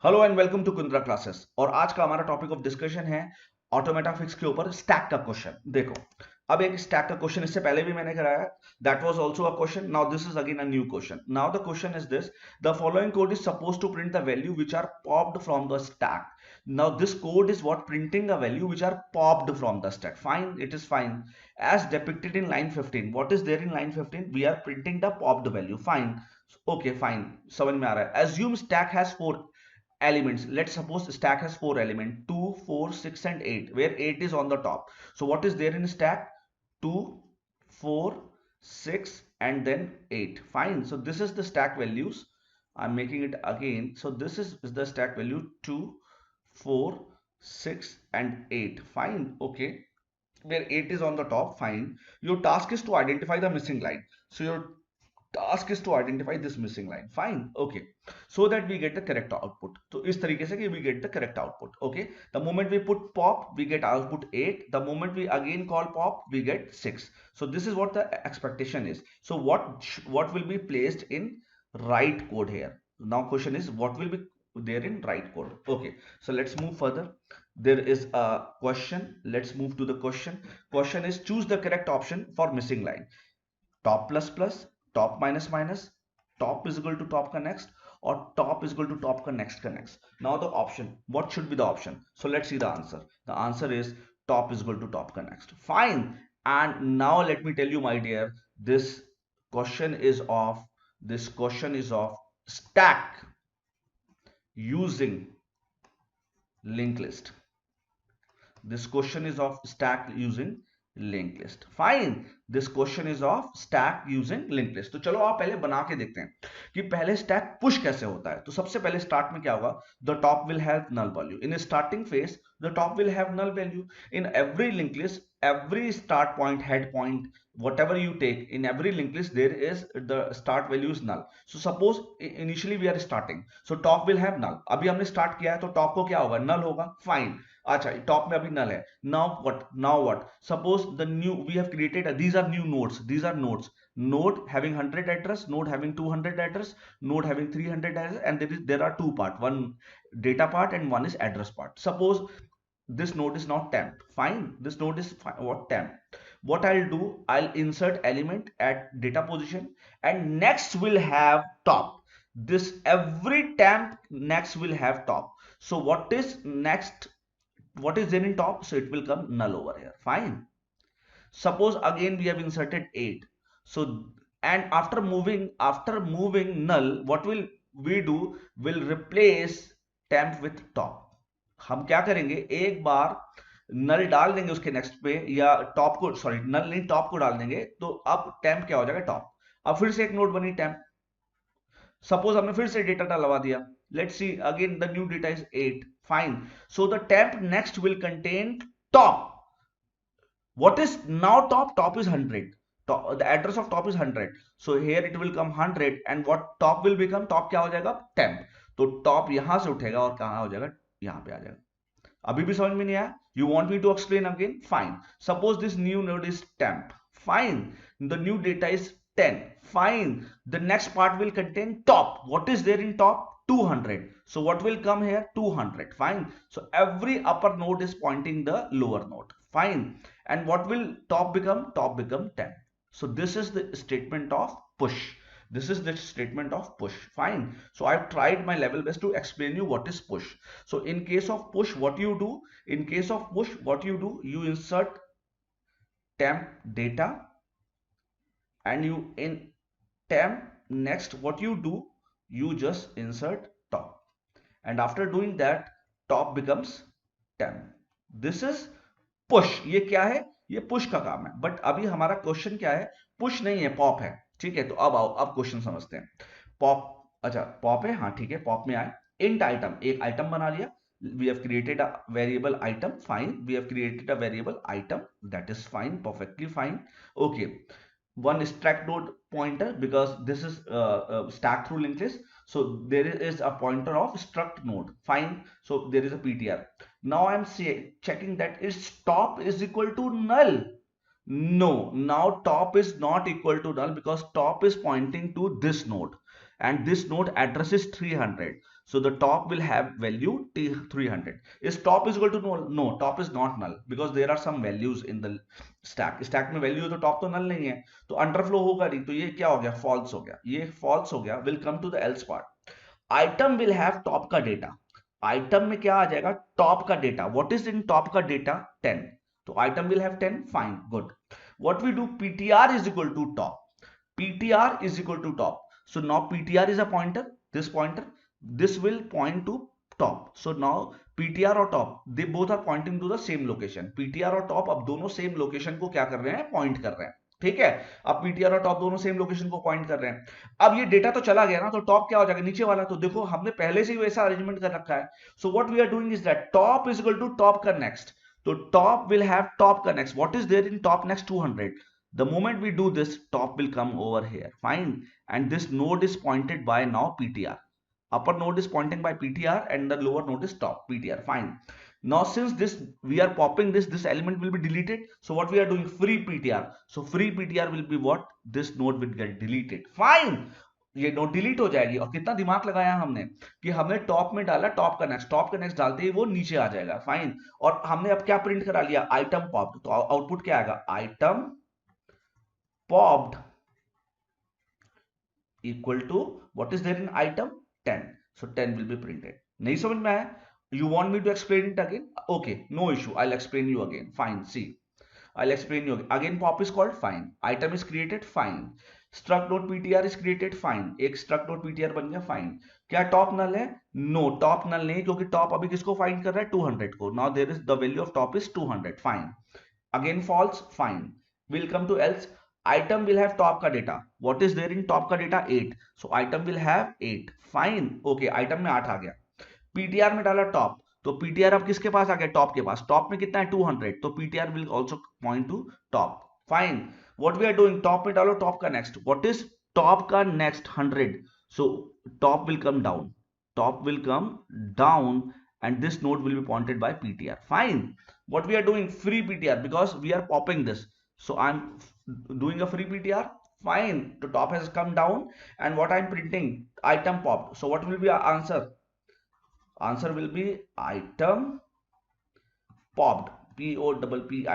Hello and welcome to Kundra classes. और आज का हमारा टॉपिक ऑफ डिस्कशन है ऑटोमेटा फिक्स के ऊपर स्टैक का क्वेश्चन। देखो, अब एक स्टैक का क्वेश्चन इससे पहले भी मैंने कराया, that was also a question. Now this is again a new question. Now the question is this: the following code is supposed to print the value which are popped from the stack. Now this code is what printing a value which are popped from the stack. Fine, it is fine. As depicted in line 15. What is there in line 15? We are printing the popped value. Fine. Okay, fine. समझ में आ रहा है। Assume stack has four elements. Let's suppose stack has four elements: 2, 4, 6 and 8, where 8 is on the top. So what is there in stack? 2, 4, 6 and then 8. Fine. So this is the stack values. I'm making it again. So this is the stack value: 2, 4, 6 and 8. Fine. Okay, where 8 is on the top. Fine. Your task is to identify the missing line. So your task is to identify this missing line. Fine. Okay, so that we get the correct output. तो इस तरीके से कि we get the correct output. Okay, the moment we put pop we get output 8. The moment we again call pop we get 6. So this is what the expectation is. So what will be placed in right code here? Now question is, what will be there in right code? Okay, so let's move further. There is a question. Let's move to the question. Question is, choose the correct option for missing line: top plus plus, top minus minus, top is equal to top का next, or top is equal to top का next का next. Now the option, what should be the option? So let's see the answer. The answer is top is equal to top का next. Fine. And now let me tell you, my dear, question is of this question is of stack using linked list. This question is of stack using linked list. Fine. This question is of stack using linked list. तो चलो आप पहले बना के देखते हैं कि पहले स्टैक पुश कैसे होता है। तो सबसे पहले स्टार्ट में क्या होगा? The top will have null value in starting phase. The top will have null value in every link list, every start point, head point, whatever you take, in every linked list there is the start value is null. So suppose initially we are starting, so top will have null. अभी हमने start किया है तो top को क्या होगा? null होगा. Fine. अच्छा, टॉप में अभी नल है. Now what? Suppose the new we have created these are new nodes. These are nodes. Node having 100 address, node having 200 address, node having 300 address, and there are two part, one data part and one is address part. Suppose this node is not temp. Fine, this node is what? Temp. What I'll do, I'll insert element at data position, and next will have top. This every temp next will have top. So what is next? What is there in top? So it will come null over here. Fine. Suppose again we have inserted 8. So and after moving null, what will we do? Will replace temp with top. हम क्या करेंगे, एक बार नल डाल देंगे उसके next पे, या top को, सॉरी नल नहीं टॉप को डाल देंगे, तो अब टेम्प क्या हो जाएगा? टॉप. अब फिर से एक नोड बनी टेम्प. सपोज हमने फिर से डेटा डलवा दिया. Let's see again the new data is 8. Fine. So the temp next will contain top. What is now top? Top is 100. The address of top is 100. So here it will come 100, and what top will become? Top क्या हो जाएगा? temp. तो top यहां से उठेगा और कहां हो जाएगा? यहां पे आ जाएगा. अभी भी समझ में नहीं आया? You want me to explain again? Fine. Suppose this new node is temp. Fine. The new data is 10. Fine. The next part will contain top. What is there in top? 200. So what will come here? 200. Fine. So every upper node is pointing the lower node. Fine. And what will top become? Top become 10. So this is the statement of push. This is the statement of push. Fine. So I've tried my level best to explain you what is push. So in case of push, what you do? In case of push, what you do? You insert temp data, and you in temp next, what you do? You just insert top, and after doing that, top becomes temp. This is push. ये क्या है? ये push का काम है. But अभी हमारा question क्या है? पुश नहीं है, पॉप है. ठीक है, तो अब आओ, अब क्वेश्चन समझते हैं. पॉप. अच्छा, पॉप है. हाँ ठीक है, पॉप में आए. इंट आइटम, एक आइटम बना लिया. We have created a variable item. Fine. We have created a variable item. That is fine, perfectly fine. Okay. One stack node pointer, because this is stack through linked list. So there is a pointer of struct node. Fine. So there is a ptr. Now I'm checking that its top is equal to null. No, now top is not equal to null, because top is pointing to this node, and this node address is 300. So the top will have value 300. Is top is equal to null? No, top is not null because there are some values in the stack में value है तो top तो null नहीं है, तो underflow होगा नहीं, तो ये क्या हो गया, false हो गया, ये false हो गया. Will come to the else part. Item will have top का data. Item में क्या आ जाएगा, top का data. What is in top का data? 10. तो item will have 10. Fine, good. What we do, PTR is equal to top. PTR is equal to top. So now PTR is a pointer. This pointer, this will point to top. So now PTR और top, they both are pointing to the same location. PTR और top अब दोनों same location को क्या कर रहे हैं, point कर रहे हैं. ठीक है, अब PTR और top दोनों same location को point कर रहे हैं. अब ये डेटा तो चला गया ना, तो top क्या हो जाएगा, नीचे वाला. तो देखो हमने पहले से ही वैसा अरेंजमेंट कर रखा है. So what we are doing is that top is equal to top का next. तो top will have top का next. What is there in top next? 200. The moment we do this, top will come over here. Fine. And this node is pointed by now PTR. Upper node is pointing by PTR and the lower node is top PTR. Fine. Now since this we are popping this element will be deleted. So what we are doing, free PTR. So free PTR will be what? This node will get deleted. Fine. ये note delete हो जाएगी. और कितना दिमाग लगाया हमने कि हमने टॉप में डाला टॉप का नेक्स्ट डालते ही वो नीचे आ जाएगा. फाइन. और हमने अब क्या प्रिंट करा लिया, आइटम पॉप्ड. तो आउटपुट क्या आएगा, item popped equal to what is there in item 10. So 10 will be printed. नहीं समझ में आया? You want me to explain it again? Okay, no issue. I'll explain you again. Fine. See, I'll explain you again. Again, pop is called. Fine. Item is created. Fine. Struct dot PTR is created. Fine. एक struct dot PTR बन गया. Fine. क्या top null है? No, top null नहीं, क्योंकि top अभी किसको find कर रहा है, 200 को. Now there is the value of top is 200. Fine. Again false. Fine. We'll come to else. Item will have top का data. What is there in top का data? 8. So item will have 8. Fine. Okay. Item में 8 आ गया. PTR में डाला top, तो PTR अब किसके पास आ गया, टॉप के पास. टॉप में कितना है, 200. तो PTR will also point to top. Fine. What we are doing, top में डालो टॉप का नेक्स्ट. व्हाट इज टॉप का next, 100. So top will come down. Top will come down and this node will be pointed by PTR. Fine. What we are doing, free PTR, because we are popping this. So I'm doing a free PTR. Fine. The top has come down and what I'm printing, item popped. So what will be our answer? Answer will be item popped. P-O-P-P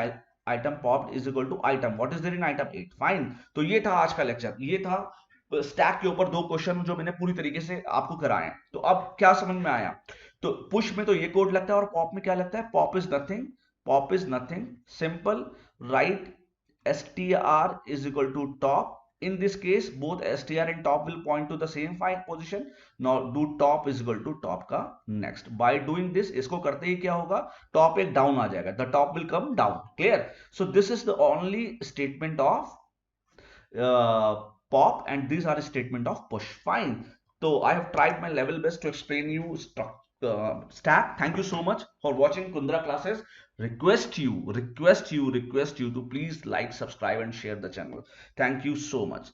item popped is equal to item. What is there in item 8? Fine. तो ये था आज का lecture. ये था stack के ऊपर 2 question जो मैंने पूरी तरीके से आपको कराए हैं. तो अब क्या समझ में आया? तो पुश में तो ये कोड लगता है और पॉप में क्या लगता है, pop is nothing. Pop is nothing. Simple. Right str is equal to top. In this case, both str and top will point to the same fine position. Now do top is equal to top का next. By doing this, इसको करते ही क्या होगा, top एक down आ जाएगा. The top will come down. Clear? So this is the only statement of pop and these are a statement of push. Fine. So I have tried my level best to explain you stack. Thank you so much for watching Kundra classes. Request you to please like, subscribe and share the channel. Thank you so much.